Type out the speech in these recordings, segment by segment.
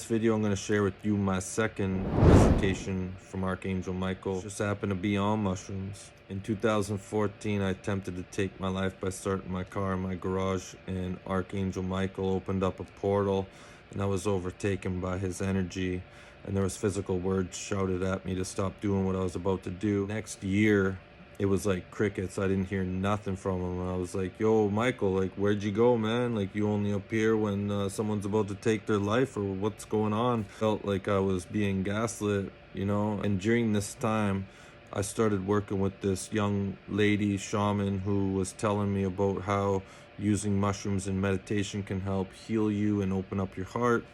video, I'm going to share with you my second visitation from Archangel Michael. It just happened to be on mushrooms. In 2014, I attempted to take my life by starting my car in my garage, and Archangel Michael opened up a portal, and I was overtaken by his energy, and there was physical words shouted at me to stop doing what I was about to do. Next year, it was like crickets. I didn't hear nothing from him. I was like, yo, Michael, like, where'd you go, man? Like, you only appear when someone's about to take their life, or what's going on? Felt like I was being gaslit, you know? And during this time, I started working with this young lady shaman who was telling me about how using mushrooms and meditation can help heal you and open up your heart.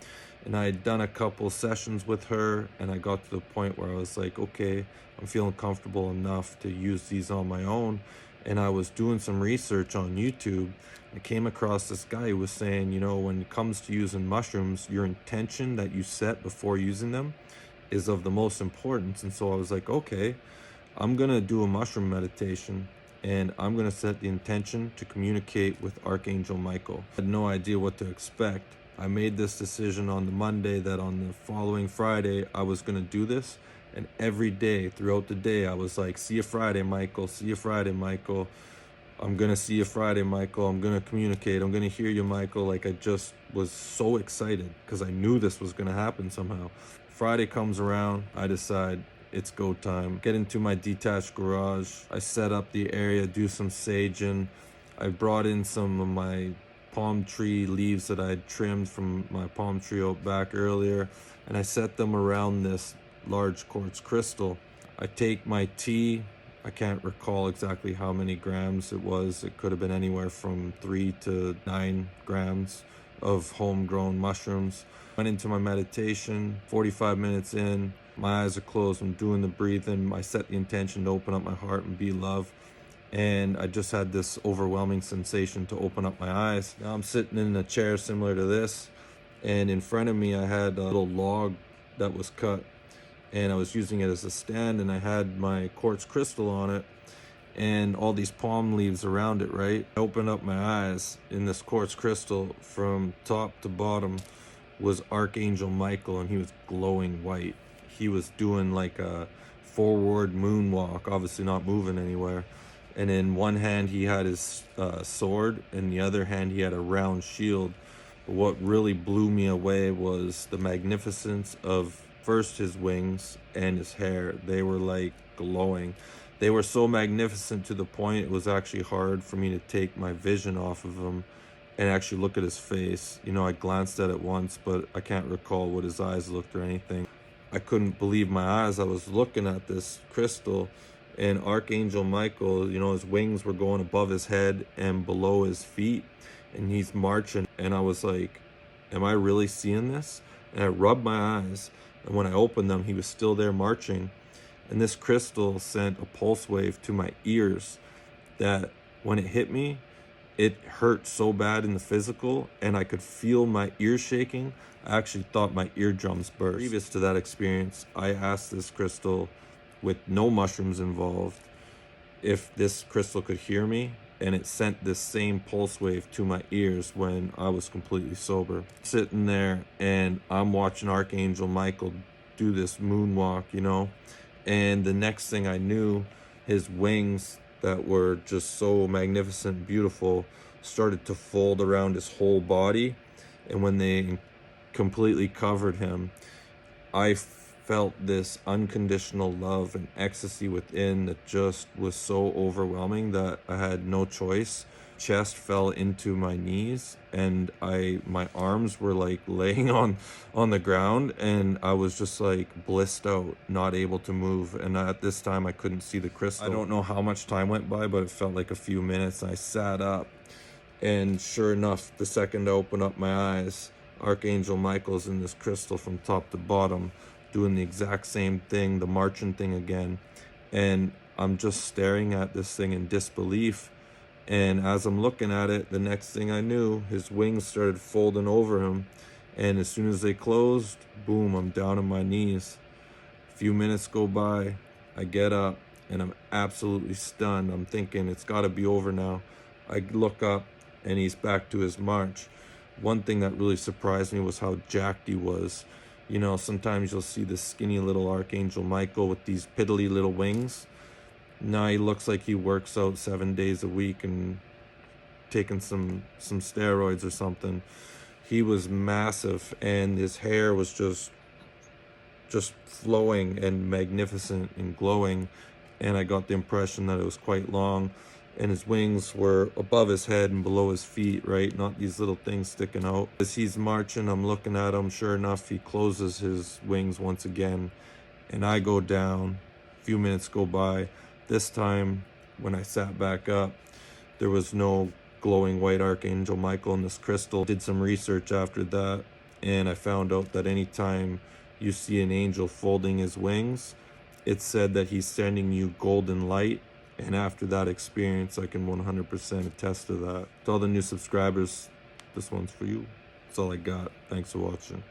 And I had done a couple sessions with her, and I got to the point where I was like, okay, I'm feeling comfortable enough to use these on my own. And I was doing some research on YouTube. I came across this guy who was saying, you know, when it comes to using mushrooms, your intention that you set before using them is of the most importance. And so I was like, okay, I'm gonna do a mushroom meditation, and I'm gonna set the intention to communicate with Archangel Michael. I had no idea what to expect. I made this decision on the Monday that on the following Friday, I was gonna do this. And every day throughout the day, I was like, see you Friday, Michael, see you Friday, Michael. I'm gonna see you Friday, Michael. I'm gonna communicate. I'm gonna hear you, Michael. Like, I just was so excited because I knew this was gonna happen somehow. Friday comes around, I decide it's go time. Get into my detached garage. I set up the area, do some saging. I brought in some of my palm tree leaves that I had trimmed from my palm tree out back earlier, and I set them around this large quartz crystal. I take my tea. I can't recall exactly how many grams it was. It could have been anywhere from 3 to 9 grams of homegrown mushrooms. Went into my meditation. 45 minutes in, my eyes are closed. I'm doing the breathing. I set the intention to open up my heart and be love. And I just had this overwhelming sensation to open up my eyes. Now I'm sitting in a chair similar to this, and in front of me I had a little log that was cut, and I was using it as a stand, and I had my quartz crystal on it and all these palm leaves around it, right? I opened up my eyes, in this quartz crystal from top to bottom was Archangel Michael, and he was glowing white. He was doing like a forward moonwalk, obviously not moving anywhere. And in one hand he had his sword, and the other hand he had a round shield. But what really blew me away was the magnificence of first his wings and his hair. They were like glowing. They were so magnificent to the point it was actually hard for me to take my vision off of him and actually look at his face. You know, I glanced at it once, but I can't recall what his eyes looked or anything. I couldn't believe my eyes. I was looking at this crystal, and Archangel Michael, you know, his wings were going above his head and below his feet, and he's marching. And I was like, am I really seeing this? And I rubbed my eyes, and when I opened them, he was still there marching. And this crystal sent a pulse wave to my ears that when it hit me, it hurt so bad in the physical, and I could feel my ears shaking. I actually thought my eardrums burst. Previous to that experience, I asked this crystal, with no mushrooms involved, if this crystal could hear me, and it sent this same pulse wave to my ears when I was completely sober. Sitting there, and I'm watching Archangel Michael do this moonwalk, you know, and the next thing I knew, his wings that were just so magnificent and beautiful started to fold around his whole body, and when they completely covered him, I felt this unconditional love and ecstasy within that just was so overwhelming that I had no choice. Chest fell into my knees, and my arms were like laying on the ground, and I was just like blissed out, not able to move. And at this time I couldn't see the crystal. I don't know how much time went by, but it felt like a few minutes. I sat up, and sure enough, the second I opened up my eyes, Archangel Michael's in this crystal from top to bottom, doing the exact same thing, the marching thing again. And I'm just staring at this thing in disbelief. And as I'm looking at it, the next thing I knew, his wings started folding over him. And as soon as they closed, boom, I'm down on my knees. A few minutes go by, I get up, and I'm absolutely stunned. I'm thinking it's gotta be over now. I look up, and he's back to his march. one thing that really surprised me was how jacked he was. You know, sometimes you'll see this skinny little Archangel Michael with these piddly little wings. Now he looks like he works out 7 days a week and taking some steroids or something. He was massive, and his hair was just flowing and magnificent and glowing, and I got the impression that it was quite long, and his wings were above his head and below his feet, right? Not these little things sticking out. As he's marching, I'm looking at him. Sure enough, he closes his wings once again, and I go down. A few minutes go by. This time, when I sat back up, there was no glowing white Archangel Michael in this crystal. Did some research after that, and I found out that anytime you see an angel folding his wings, it's said that he's sending you golden light. And after that experience, I can 100% attest to that. To all the new subscribers, this one's for you. That's all I got. Thanks for watching.